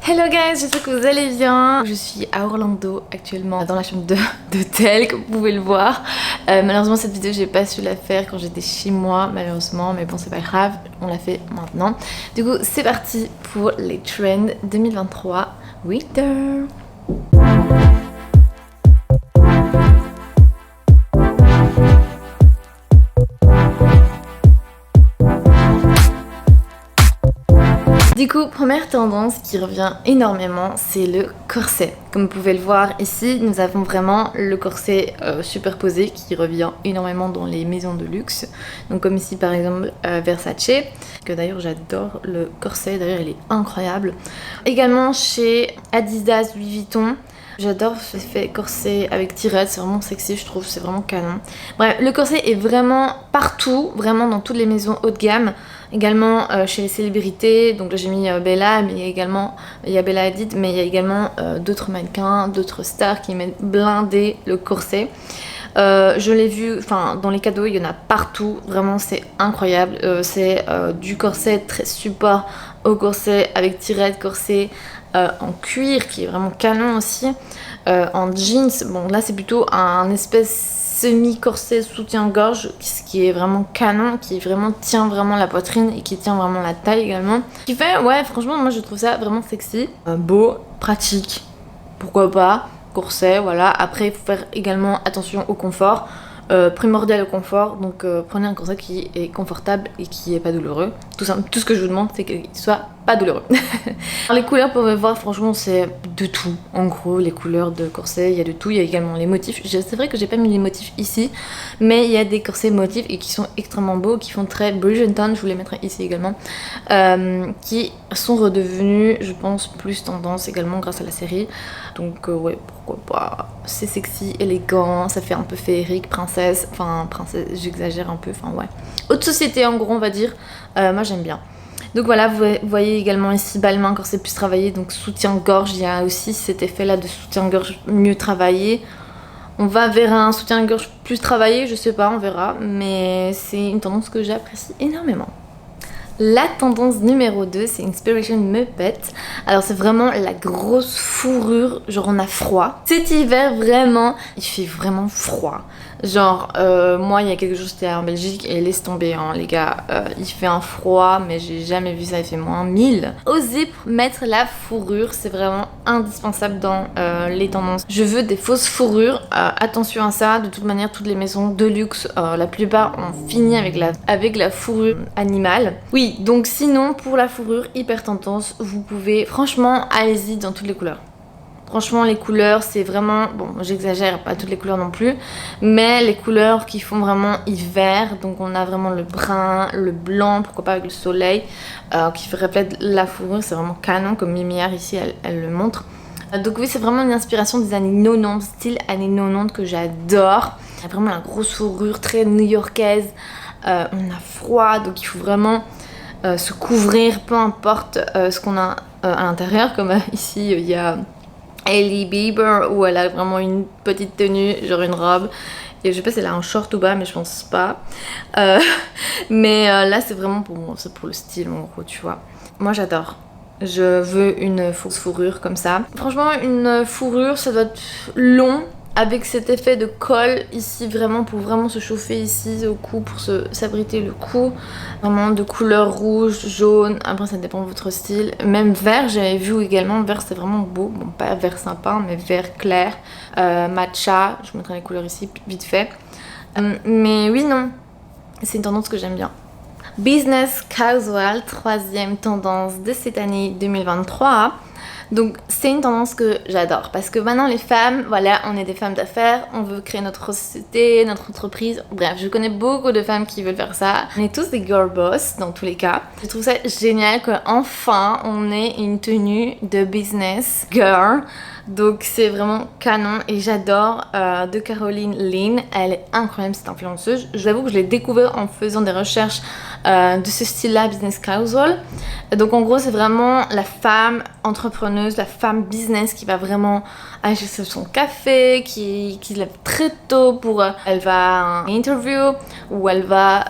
Hello guys, j'espère que vous allez bien. Je suis à Orlando actuellement dans la chambre d'hôtel comme vous pouvez le voir. Malheureusement cette vidéo j'ai pas su la faire quand j'étais chez moi malheureusement, mais bon c'est pas grave, on l'a fait maintenant. Du coup c'est parti pour les trends 2023 winter. Du coup, première tendance qui revient énormément, c'est le corset. Comme vous pouvez le voir ici, nous avons vraiment le corset superposé qui revient énormément dans les maisons de luxe. Donc comme ici par exemple Versace, que d'ailleurs j'adore le corset, d'ailleurs il est incroyable. Également chez Adidas, Louis Vuitton. J'adore ce fait corset avec tirette, c'est vraiment sexy, je trouve, c'est vraiment canon. Bref, le corset est vraiment partout, vraiment dans toutes les maisons haut de gamme. Également chez les célébrités, donc là j'ai mis Bella, mais il y a Bella Hadid, mais il y a également d'autres mannequins, d'autres stars qui mettent blindé le corset. Je l'ai vu, enfin dans les cadeaux il y en a partout, vraiment c'est incroyable. C'est du corset très support au corset avec tirette, corset en cuir qui est vraiment canon aussi, en jeans. Bon là c'est plutôt un espèce semi-corset soutien-gorge, ce qui est vraiment canon, qui vraiment tient vraiment la poitrine et qui tient vraiment la taille également. Qui fait, ouais franchement moi je trouve ça vraiment sexy, beau, pratique, pourquoi pas. Corset, voilà. Après, il faut faire également attention au confort, primordial au confort. Donc, prenez un corset qui est confortable et qui est pas douloureux. Tout ce que je vous demande, c'est qu'il soit pas douloureux. Alors, les couleurs, pour me voir, franchement, c'est de tout. En gros, les couleurs de corset, il y a de tout. Il y a également les motifs. C'est vrai que j'ai pas mis les motifs ici, mais il y a des corsets motifs et qui sont extrêmement beaux, qui font très Bridgerton. Je vous les mettrai ici également, qui sont redevenus, je pense, plus tendance également grâce à la série. Donc ouais, pourquoi pas. C'est sexy, élégant, ça fait un peu féerique, princesse. Enfin, princesse, j'exagère un peu, enfin ouais. Haute société en gros, on va dire. Moi j'aime bien. Donc voilà, vous voyez également ici Balmain, corset plus travaillé, donc soutien-gorge. Il y a aussi cet effet là de soutien-gorge mieux travaillé. On va vers un soutien-gorge plus travaillé, je sais pas, on verra. Mais c'est une tendance que j'apprécie énormément. La tendance numéro 2, c'est Inspiration Muppet. Alors c'est vraiment la grosse fourrure, genre on a froid. Cet hiver vraiment, il fait vraiment froid. Genre moi il y a quelques jours j'étais en Belgique et laisse tomber hein, les gars, il fait un froid mais j'ai jamais vu ça, il fait moins 1000. Osez mettre la fourrure, c'est vraiment indispensable dans les tendances. Je veux des fausses fourrures, attention à ça, de toute manière toutes les maisons de luxe, la plupart ont fini avec la fourrure animale. Oui, donc sinon pour la fourrure hyper tendance, vous pouvez franchement allez-y dans toutes les couleurs. Franchement les couleurs c'est vraiment, bon j'exagère, pas toutes les couleurs non plus, mais les couleurs qui font vraiment hiver, donc on a vraiment le brun, le blanc, pourquoi pas avec le soleil, qui reflète la fourrure, c'est vraiment canon comme Mimière ici elle le montre. Donc oui c'est vraiment une inspiration des années 90, style années 90 que j'adore. Il y a vraiment la grosse fourrure très new-yorkaise, on a froid donc il faut vraiment se couvrir peu importe ce qu'on a à l'intérieur, comme ici il y a Hailey Bieber où elle a vraiment une petite tenue, genre une robe. Et je sais pas si elle a un short ou pas, mais je pense pas. Mais là, c'est vraiment pour moi, c'est pour le style en gros, tu vois. Moi, j'adore. Je veux une fausse fourrure comme ça. Franchement, une fourrure, ça doit être long. Avec cet effet de colle ici vraiment pour vraiment se chauffer ici au cou, pour s'abriter le cou. Vraiment de couleur rouge, jaune, après ça dépend de votre style. Même vert, j'avais vu également, vert c'est vraiment beau. Bon pas vert sympa mais vert clair, matcha, je vous mettrai les couleurs ici vite fait. Mais oui non, c'est une tendance que j'aime bien. Business casual, troisième tendance de cette année 2023. Donc c'est une tendance que j'adore parce que maintenant les femmes, voilà, on est des femmes d'affaires, on veut créer notre société, notre entreprise. Bref, je connais beaucoup de femmes qui veulent faire ça. On est tous des girl boss dans tous les cas. Je trouve ça génial qu'enfin on ait une tenue de business girl. Donc c'est vraiment canon et j'adore de Caroline Lynn, elle est incroyable cette influenceuse. Je vous avoue que je l'ai découvert en faisant des recherches de ce style-là, business casual. Donc en gros c'est vraiment la femme entrepreneuse, la femme business qui va vraiment acheter son café, qui lève très tôt pour... elle va à une interview où elle va...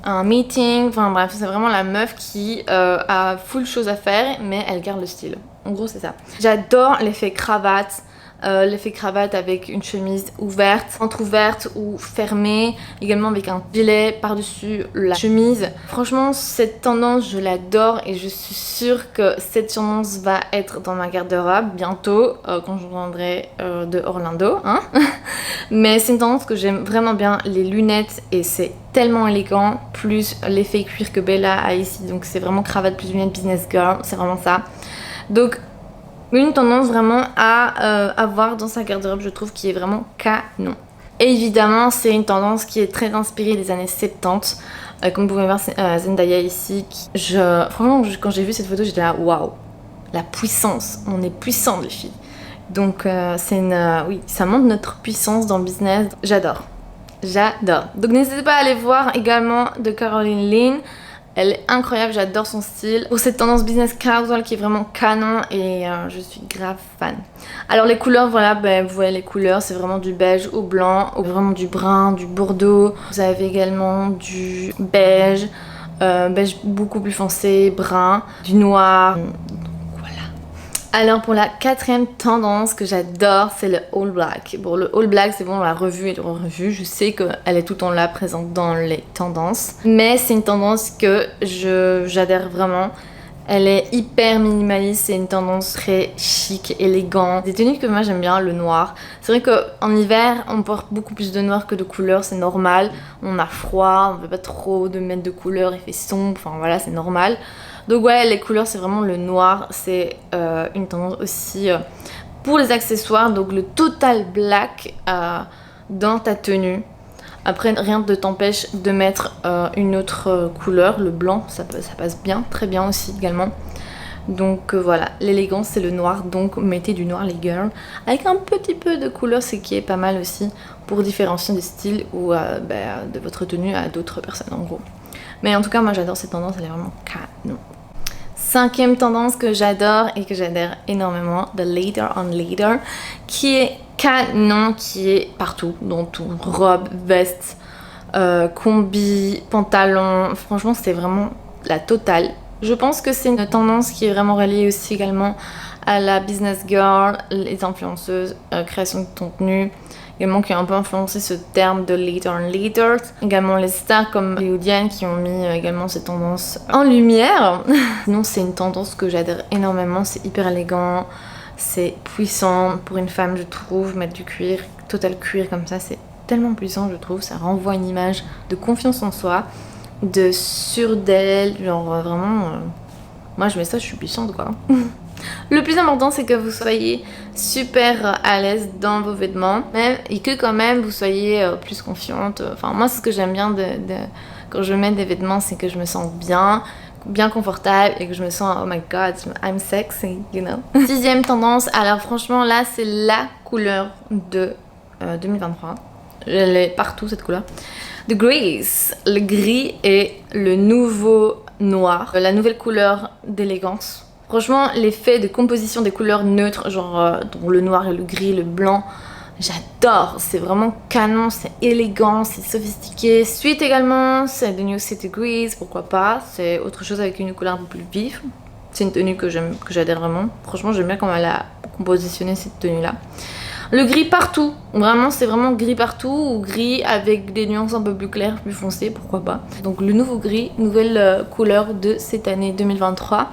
un meeting, enfin bref, c'est vraiment la meuf qui a full chose à faire, mais elle garde le style. En gros, c'est ça. J'adore l'effet cravate. L'effet cravate avec une chemise ouverte, entrouverte ou fermée, également avec un gilet par-dessus la chemise. Franchement, cette tendance, je l'adore et je suis sûre que cette tendance va être dans ma garde-robe bientôt, quand je reviendrai de Orlando. Hein. Mais c'est une tendance que j'aime vraiment bien, les lunettes, et c'est tellement élégant, plus l'effet cuir que Bella a ici, donc c'est vraiment cravate plus lunettes business girl, c'est vraiment ça. Donc, une tendance vraiment à avoir dans sa garde-robe, je trouve, qui est vraiment canon. Et évidemment, c'est une tendance qui est très inspirée des années 70. Comme vous pouvez voir, Zendaya ici. Franchement, quand j'ai vu cette photo, j'étais là, waouh, la puissance. On est puissantes, les filles. Donc, oui, ça montre notre puissance dans le business. J'adore. J'adore. Donc, n'hésitez pas à aller voir également de Caroline Lynn. Elle est incroyable, j'adore son style. Pour cette tendance business casual qui est vraiment canon et je suis grave fan. Alors les couleurs, voilà, vous voyez les couleurs, c'est vraiment du beige au blanc, vraiment du brun, du bordeaux. Vous avez également du beige, beige beaucoup plus foncé, brun, du noir. Alors pour la quatrième tendance que j'adore, c'est le all black. Bon, le all black, c'est bon, on l'a revu et revu. Je sais qu'elle est tout le temps là, présente dans les tendances. Mais c'est une tendance que j'adhère vraiment. Elle est hyper minimaliste, c'est une tendance très chic, élégante. Des tenues que moi j'aime bien, le noir. C'est vrai qu'en hiver, on porte beaucoup plus de noir que de couleurs, c'est normal. On a froid, on veut pas trop de mettre de couleurs, il fait sombre, enfin voilà, c'est normal. Donc ouais, les couleurs, c'est vraiment le noir. C'est une tendance aussi pour les accessoires. Donc le total black dans ta tenue. Après, rien ne t'empêche de mettre une autre couleur. Le blanc, ça passe bien, très bien aussi également. Donc voilà, l'élégance, c'est le noir. Donc mettez du noir les girls. Avec un petit peu de couleur, c'est qui est pas mal aussi pour différencier du style ou de votre tenue à d'autres personnes en gros. Mais en tout cas, moi j'adore cette tendance, elle est vraiment canon. Cinquième tendance que j'adore et que j'adhère énormément, the later on later, qui est canon, qui est partout, dans tout, robe, veste, combi, pantalon, franchement c'est vraiment la totale. Je pense que c'est une tendance qui est vraiment reliée aussi également à la business girl, les influenceuses, création de contenu, également qui a un peu influencé ce terme de later on later. Également les stars comme hollywoodiennes qui ont mis également cette tendance en lumière. Sinon c'est une tendance que j'adhère énormément, c'est hyper élégant, c'est puissant pour une femme je trouve, mettre du cuir, total cuir comme ça c'est tellement puissant je trouve, ça renvoie une image de confiance en soi, de sûre d'elle, genre vraiment, moi je mets ça, je suis puissante quoi. Le plus important c'est que vous soyez super à l'aise dans vos vêtements et que quand même vous soyez plus confiante. Enfin moi c'est ce que j'aime bien quand je mets des vêtements, c'est que je me sens bien confortable et que je me sens oh my god I'm sexy, you know. Sixième tendance, alors franchement là c'est la couleur de 2023. Elle est partout cette couleur. The Grease, le gris est le nouveau noir, la nouvelle couleur d'élégance. Franchement, l'effet de composition des couleurs neutres, genre le noir et le gris, le blanc, j'adore. C'est vraiment canon, c'est élégant, c'est sophistiqué. Suite également, c'est The New City Grease, pourquoi pas. C'est autre chose avec une couleur un peu plus vive. C'est une tenue que j'adhère vraiment. Franchement, j'aime bien comment elle a compositionné cette tenue-là. Le gris partout, vraiment c'est vraiment gris partout ou gris avec des nuances un peu plus claires, plus foncées, pourquoi pas. Donc le nouveau gris, nouvelle couleur de cette année 2023.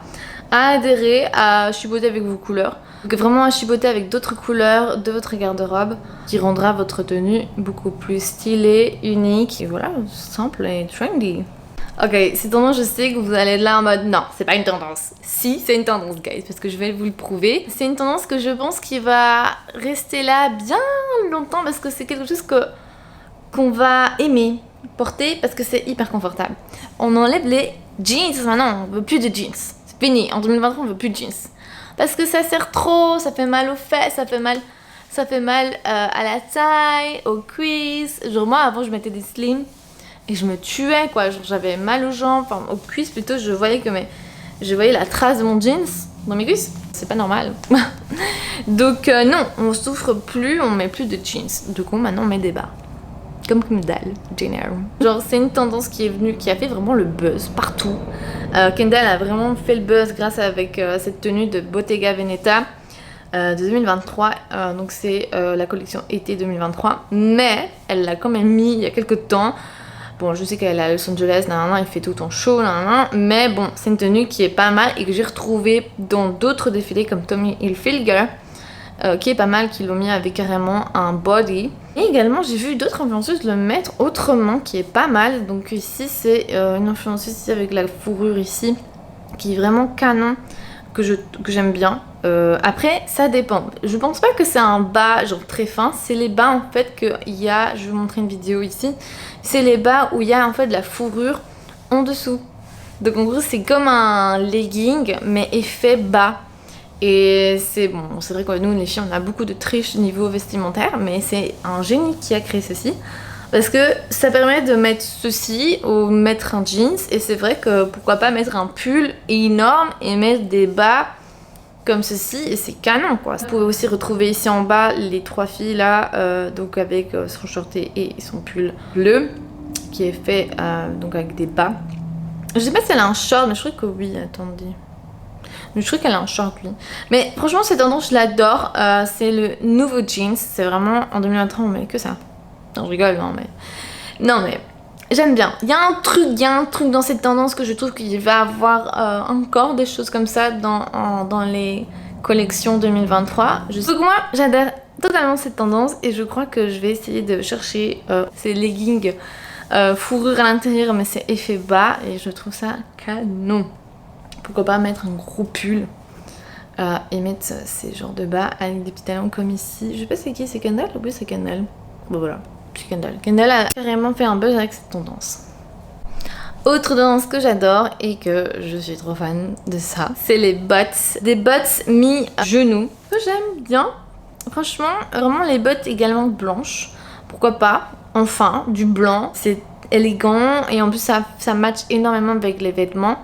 À adhérer, à chipoter avec vos couleurs. Donc vraiment à chipoter avec d'autres couleurs de votre garde-robe qui rendra votre tenue beaucoup plus stylée, unique et voilà, simple et trendy. Ok, cette tendance, je sais que vous allez être là en mode non, c'est pas une tendance. Si, c'est une tendance, guys, parce que je vais vous le prouver. C'est une tendance que je pense qui va rester là bien longtemps parce que c'est quelque chose qu'on va aimer porter parce que c'est hyper confortable. On enlève les jeans maintenant, on veut plus de jeans. C'est fini, en 2023, on veut plus de jeans. Parce que ça sert trop, ça fait mal aux fesses, ça fait mal à la taille, aux cuisses. Genre moi, avant, je mettais des slims. Et je me tuais quoi, genre j'avais mal aux jambes, enfin aux cuisses plutôt, je voyais la trace de mon jeans dans mes cuisses. C'est pas normal. Donc non, on souffre plus, on met plus de jeans. Du coup maintenant on met des bas. comme Kendall Jenner. Genre c'est une tendance qui est venue, qui a fait vraiment le buzz partout. Kendall a vraiment fait le buzz grâce avec cette tenue de Bottega Veneta de 2023. Donc c'est la collection été 2023. Mais elle l'a quand même mis il y a quelques temps. Bon, je sais qu'elle est à Los Angeles, il fait tout le temps chaud, mais bon, c'est une tenue qui est pas mal et que j'ai retrouvée dans d'autres défilés comme Tommy Hilfiger, qui est pas mal, qui l'ont mis avec carrément un body. Et également, j'ai vu d'autres influenceuses le mettre autrement, qui est pas mal. Donc ici, c'est une influenceuse ici avec la fourrure ici, qui est vraiment canon, que j'aime bien. Après, ça dépend. Je pense pas que c'est un bas genre très fin. C'est les bas en fait qu'il y a. Je vais vous montrer une vidéo ici. C'est les bas où il y a en fait de la fourrure en dessous. Donc en gros, c'est comme un legging mais effet bas. Et c'est bon, c'est vrai que nous les filles on a beaucoup de triches niveau vestimentaire, mais c'est un génie qui a créé ceci. Parce que ça permet de mettre ceci ou mettre un jeans. Et c'est vrai que pourquoi pas mettre un pull énorme et mettre des bas comme ceci. Et c'est canon quoi. Vous pouvez aussi retrouver ici en bas les trois filles là. Donc avec son short et son pull bleu. Qui est fait donc avec des bas. Je sais pas si elle a un short mais je crois que oui. Attendez. Je crois qu'elle a un short lui. Mais franchement cette tendance je l'adore. C'est le nouveau jeans. C'est vraiment en 2023 on met que ça. Non, je rigole, non mais j'aime bien. Il y a un truc dans cette tendance que je trouve qu'il va avoir encore des choses comme ça dans les collections 2023. Je sais que moi, j'adore totalement cette tendance et je crois que je vais essayer de chercher ces leggings fourrure à l'intérieur, mais c'est effet bas et je trouve ça canon. Pourquoi pas mettre un gros pull et mettre ces genres de bas avec des petits talons comme ici. Je sais pas c'est qui, c'est Kendall ou oui c'est Kendall. Bon voilà. Puis Kendall. Kendall a carrément fait un buzz avec cette tendance. Autre tendance que j'adore et que je suis trop fan de ça, c'est les bottes. Des bottes mi-genoux que j'aime bien. Franchement, vraiment les bottes également blanches. Pourquoi pas? Enfin, du blanc. C'est élégant et en plus ça match énormément avec les vêtements.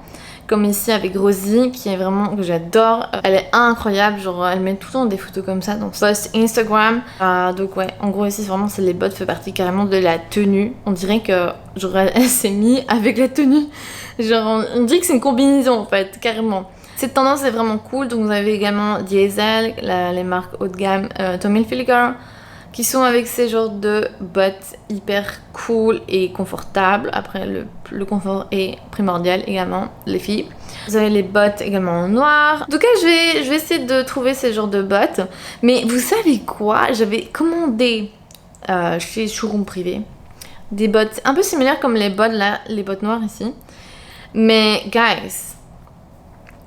Comme ici avec Rosie qui est vraiment que j'adore. Elle est incroyable, genre elle met tout le temps des photos comme ça dans son post Instagram. Donc ouais, en gros ici vraiment c'est les bottes fait partie carrément de la tenue. On dirait que genre elle s'est mise avec la tenue. Genre on dirait que c'est une combinaison en fait, carrément. Cette tendance est vraiment cool. Donc vous avez également Diesel, les marques haut de gamme, Tommy Hilfiger, qui sont avec ces genres de bottes hyper cool et confortables. Après le confort est primordial également les filles. Vous avez les bottes également en noir. En tout cas je vais essayer de trouver ces genres de bottes. Mais vous savez quoi? J'avais commandé chez Showroom Privé des bottes un peu similaires comme les bottes là, les bottes noires ici. Mais guys,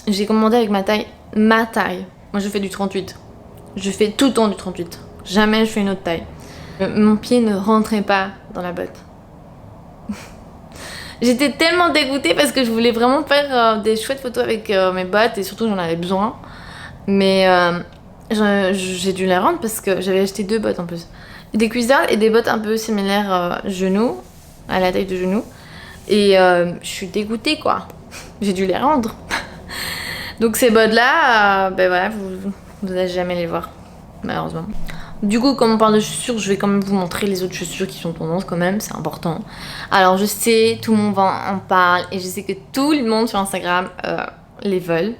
j'ai commandé avec ma taille. Moi je fais du 38. Je fais tout le temps du 38. Jamais je fais une autre taille. Mon pied ne rentrait pas dans la botte. J'étais tellement dégoûtée parce que je voulais vraiment faire des chouettes photos avec mes bottes et surtout j'en avais besoin. Mais j'ai dû les rendre parce que j'avais acheté 2 bottes en plus. Des cuissardes et des bottes un peu similaires genoux, à la taille de genou. Et je suis dégoûtée quoi. J'ai dû les rendre. Donc ces bottes là, ben voilà, vous n'allez jamais les voir malheureusement. Du coup, comme on parle de chaussures, je vais quand même vous montrer les autres chaussures qui sont tendance quand même, c'est important. Alors je sais, tout le monde en parle et je sais que tout le monde sur Instagram les veulent.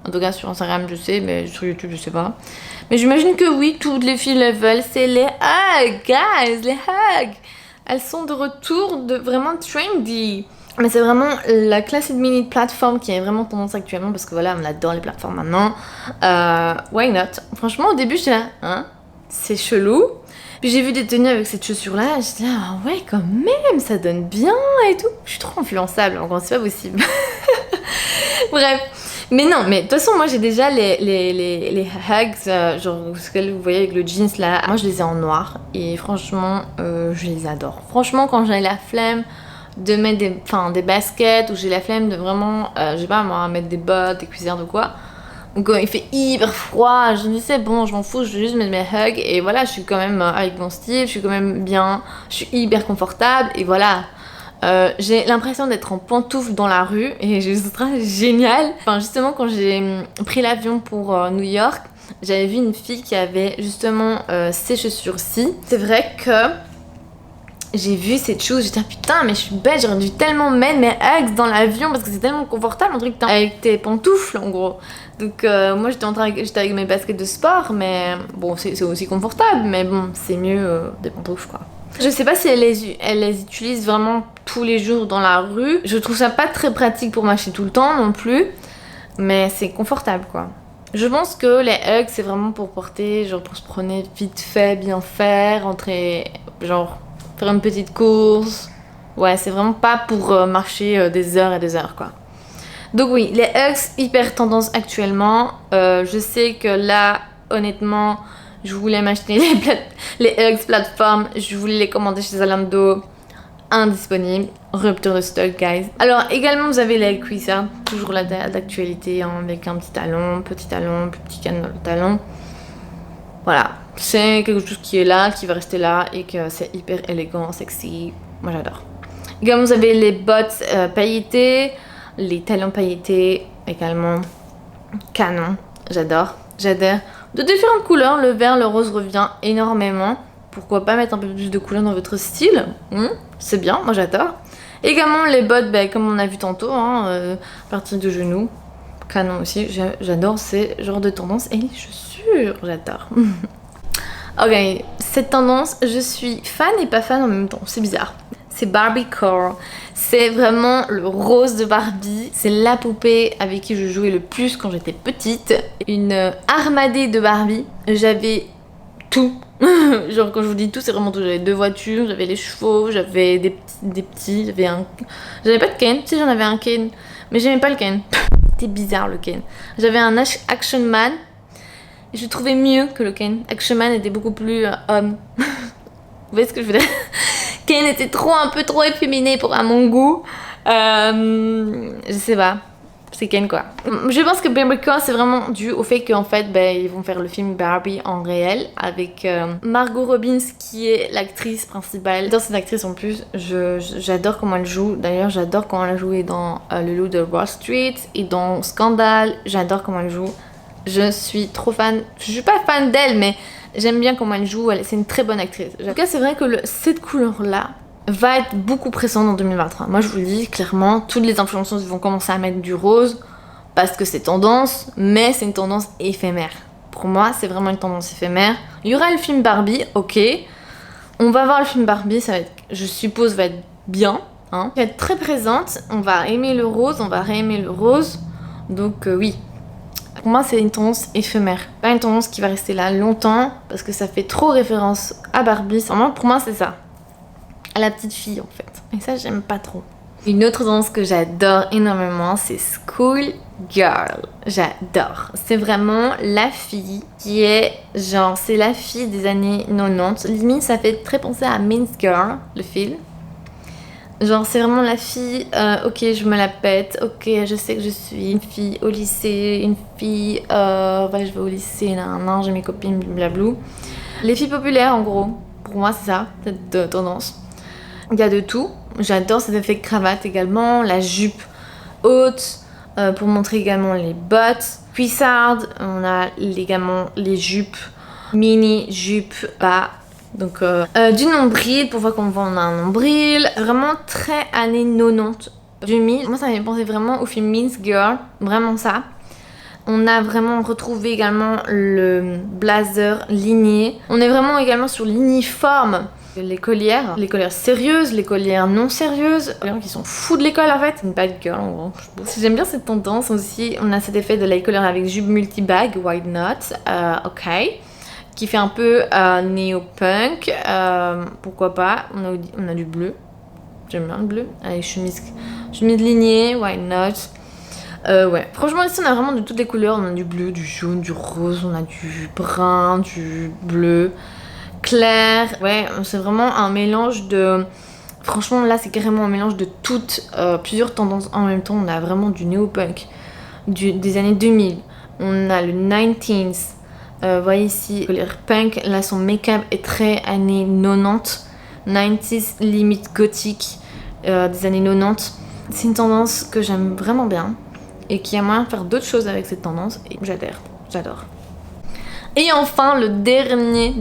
En tout cas sur Instagram je sais, mais sur YouTube je sais pas. Mais j'imagine que oui, toutes les filles les veulent, c'est les hugs, guys, les hugs. Elles sont de retour, vraiment trendy. Mais c'est vraiment la classic mini plateforme qui est vraiment tendance actuellement parce que voilà, on adore les plateformes maintenant. Why not? Franchement au début j'étais là, hein? C'est chelou. Puis j'ai vu des tenues avec cette chaussure là, j'étais là, ah ouais quand même, ça donne bien et tout. Je suis trop influençable, encore c'est pas possible. Bref. Mais non, mais de toute façon moi j'ai déjà les hugs, genre ce que vous voyez avec le jeans là. Moi je les ai en noir et franchement je les adore. Franchement quand j'ai la flemme de mettre des baskets ou j'ai la flemme de vraiment, je sais pas moi, mettre des bottes, des cuissardes ou quoi. Donc il fait hyper froid, je me dis c'est bon, je m'en fous, je vais juste mettre mes hugs et voilà, je suis quand même avec mon style, je suis quand même bien, je suis hyper confortable et voilà. J'ai l'impression d'être en pantoufles dans la rue et je trouve ça génial. Enfin justement quand j'ai pris l'avion pour New York, j'avais vu une fille qui avait justement ces chaussures-ci. C'est vrai que j'ai vu cette chose, j'étais putain, mais je suis bête, j'aurais dû tellement mettre mes Uggs dans l'avion parce que c'est tellement confortable, un truc avec tes pantoufles en gros. Donc moi j'étais avec mes baskets de sport, mais bon c'est aussi confortable, mais bon c'est mieux des pantoufles quoi. Je sais pas si elle les utilise vraiment tous les jours dans la rue. Je trouve ça pas très pratique pour marcher tout le temps non plus, mais c'est confortable quoi. Je pense que les Uggs c'est vraiment pour porter, genre pour se promener vite fait, bien faire, rentrer, genre faire une petite course. Ouais, c'est vraiment pas pour marcher des heures et des heures quoi. Donc oui, les Uggs hyper tendance actuellement. Je sais que là, honnêtement, je voulais m'acheter les Uggs plateforme. Je voulais les commander chez Zalando. Indisponible. Rupture de stock, guys. Alors également, vous avez les cuissards. Toujours d'actualité, hein, avec un petit talon, plus petit talon. Voilà. C'est quelque chose qui est là, qui va rester là et que c'est hyper élégant, sexy. Moi, j'adore. Également, vous avez les bottes pailletées. Les talons pailletés également, canon, j'adore. De différentes couleurs, le vert, le rose revient énormément. Pourquoi pas mettre un peu plus de couleurs dans votre style, c'est bien, moi j'adore. Également les bottes, comme on a vu tantôt, à partir du genou, canon aussi, j'adore ces genres de tendances. Et les chaussures, j'adore. Ok, cette tendance, je suis fan et pas fan en même temps, c'est bizarre. C'est Barbie Core. C'est vraiment le rose de Barbie. C'est la poupée avec qui je jouais le plus quand j'étais petite. Une armadée de Barbie. J'avais tout. Genre quand je vous dis tout, c'est vraiment tout. J'avais 2 voitures, j'avais les chevaux, j'avais des petits, j'avais pas de Ken. Si j'en avais un Ken, mais j'aimais pas le Ken. C'était bizarre le Ken. J'avais un Action Man. Et je trouvais mieux que le Ken. Action Man était beaucoup plus homme. Vous voyez ce que je veux dire? Ken était un peu trop efféminé à mon goût. Je sais pas. C'est Ken quoi. Je pense que Barbie Core c'est vraiment dû au fait qu'en fait ils vont faire le film Barbie en réel avec Margot Robbins qui est l'actrice principale. Dans cette actrice en plus, j'adore comment elle joue. D'ailleurs j'adore comment elle a joué dans Le Loup de Wall Street et dans Scandale. J'adore comment elle joue. Je suis trop fan. Je suis pas fan d'elle mais j'aime bien comment elle joue, c'est une très bonne actrice. En tout cas, c'est vrai que cette couleur-là va être beaucoup pressante en 2023. Moi, je vous le dis clairement, toutes les influenceuses vont commencer à mettre du rose parce que c'est tendance, mais c'est une tendance éphémère. Pour moi, c'est vraiment une tendance éphémère. Il y aura le film Barbie, ok. On va voir le film Barbie, ça va être, je suppose, va être bien. Hein. Elle va être très présente, on va aimer le rose, on va réaimer le rose. Donc oui. Pour moi, c'est une tendance éphémère. Pas une tendance qui va rester là longtemps parce que ça fait trop référence à Barbie. Vraiment, pour moi, c'est ça. À la petite fille, en fait. Et ça, j'aime pas trop. Une autre tendance que j'adore énormément, c'est School Girl. J'adore. C'est vraiment la fille qui est genre, c'est la fille des années 90. Limite, ça fait très penser à Mean Girl, le film. Genre c'est vraiment la fille, ok je me la pète, ok je sais que je suis une fille au lycée, une fille, je vais au lycée, j'ai mes copines, blablabla. Les filles populaires en gros, pour moi c'est ça, cette tendance. Il y a de tout, j'adore cet effet de cravate également, la jupe haute, pour montrer également les bottes, cuissardes, on a également les jupes, mini jupes bas. Donc du nombril, pour voir qu'on voit on a un nombril, vraiment très années 90, 2000. Moi ça m'a pensé vraiment au film Mean Girl, vraiment ça. On a vraiment retrouvé également le blazer ligné. On est vraiment également sur l'uniforme. Les collières sérieuses, les collières non sérieuses, les gens qui sont fous de l'école en fait. C'est une bad girl en gros. J'aime bien cette tendance aussi. On a cet effet de la collière avec jupe multibag, why not, ok. Qui fait un peu néo-punk, pourquoi pas, on a du bleu, j'aime bien le bleu, avec chemise lignée, why not, ouais, franchement ici on a vraiment de toutes les couleurs, on a du bleu, du jaune, du rose, on a du brun, du bleu, clair, ouais, c'est vraiment un mélange de, franchement là c'est carrément un mélange de toutes, plusieurs tendances en même temps, on a vraiment du néo-punk, des années 2000, on a le 90s, voyez ici, le punk, là son make-up est très années 90, 90s, limite gothique, des années 90. C'est une tendance que j'aime vraiment bien et qui a moyen de faire d'autres choses avec cette tendance et j'adore. Et enfin, le dernier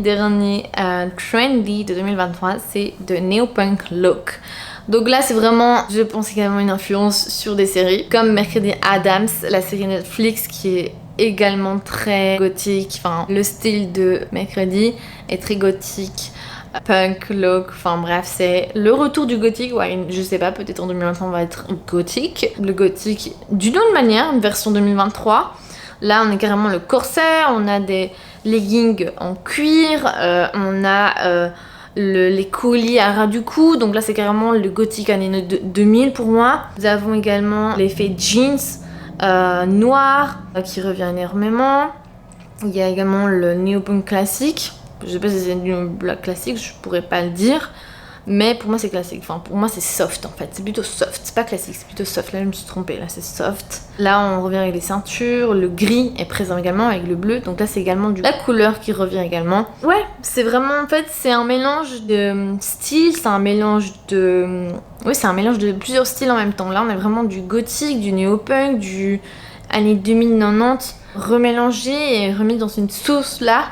trendy de 2023, c'est de Neopunk Look. Donc là, c'est vraiment, je pense également une influence sur des séries comme Mercredi Adams, la série Netflix qui est également très gothique. Enfin, le style de Mercredi est très gothique, punk look, enfin bref, c'est le retour du gothique. Ouais, je sais pas, peut-être en 2023 on va être gothique. Le gothique d'une autre manière, une version 2023. Là, on est carrément le corset, on a des leggings en cuir, on a les colis à ras du cou, donc là c'est carrément le gothique années 2000 pour moi. Nous avons également l'effet jeans noir qui revient énormément. Il y a également le néopunk classique. Je sais pas si c'est du black classique, je pourrais pas le dire. Mais pour moi c'est classique, enfin pour moi c'est soft en fait, c'est plutôt soft, c'est pas classique, c'est plutôt soft, là je me suis trompée, là c'est soft. Là on revient avec les ceintures, le gris est présent également avec le bleu, donc là c'est également la couleur qui revient également. Ouais, c'est vraiment en fait, c'est un mélange de styles, c'est un mélange de... Oui, c'est un mélange de plusieurs styles en même temps. Là on a vraiment du gothique, du néo-punk, du années 2090 remélangé et remis dans une sauce là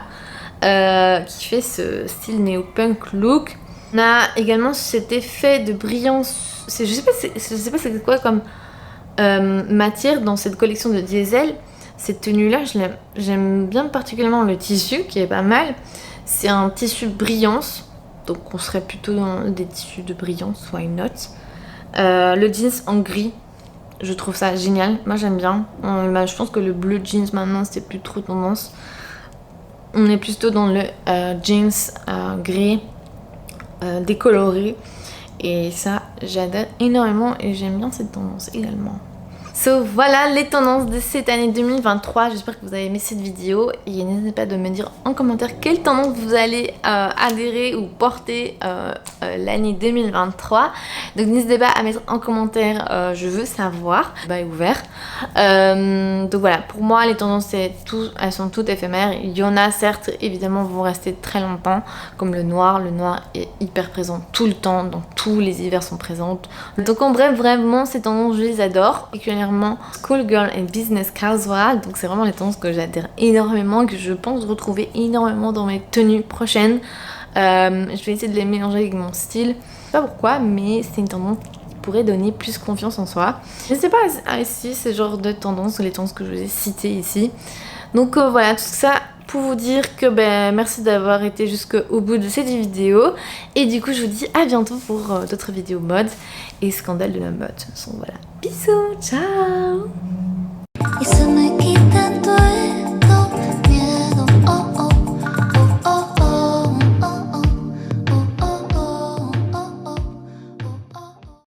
qui fait ce style néo-punk look. On a également cet effet de brillance, je sais pas c'est quoi comme matière dans cette collection de Diesel. Cette tenue là, j'aime bien particulièrement le tissu qui est pas mal. C'est un tissu brillance, donc on serait plutôt dans des tissus de brillance, why not. Le jeans en gris, je trouve ça génial, moi j'aime bien. Je pense que le bleu jeans maintenant c'est plus trop tendance. On est plutôt dans le jeans gris. Décoloré et ça j'adore énormément et j'aime bien cette tendance également. So voilà les tendances de cette année 2023, j'espère que vous avez aimé cette vidéo et n'hésitez pas de me dire en commentaire quelle tendance vous allez adhérer ou porter l'année 2023. Donc n'hésitez pas à mettre en commentaire, je veux savoir, est ouvert. Donc voilà, pour moi les tendances elles sont toutes éphémères. Il y en a certes évidemment vont rester très longtemps, comme le noir est hyper présent tout le temps, dans tous les hivers sont présentes. Donc en bref, vraiment ces tendances je les adore, particulièrement Schoolgirl et Business Casual, donc c'est vraiment les tendances que j'adhère énormément, que je pense retrouver énormément dans mes tenues prochaines. Je vais essayer de les mélanger avec mon style, je sais pas pourquoi, mais c'est une tendance qui pourrait donner plus confiance en soi. Je sais pas si c'est genre de tendances ou les tendances que je vous ai citées ici. Donc voilà, tout ça pour vous dire que merci d'avoir été jusqu'au bout de cette vidéo. Et du coup, je vous dis à bientôt pour d'autres vidéos mode et scandales de la mode. Donc voilà, bisous, ciao!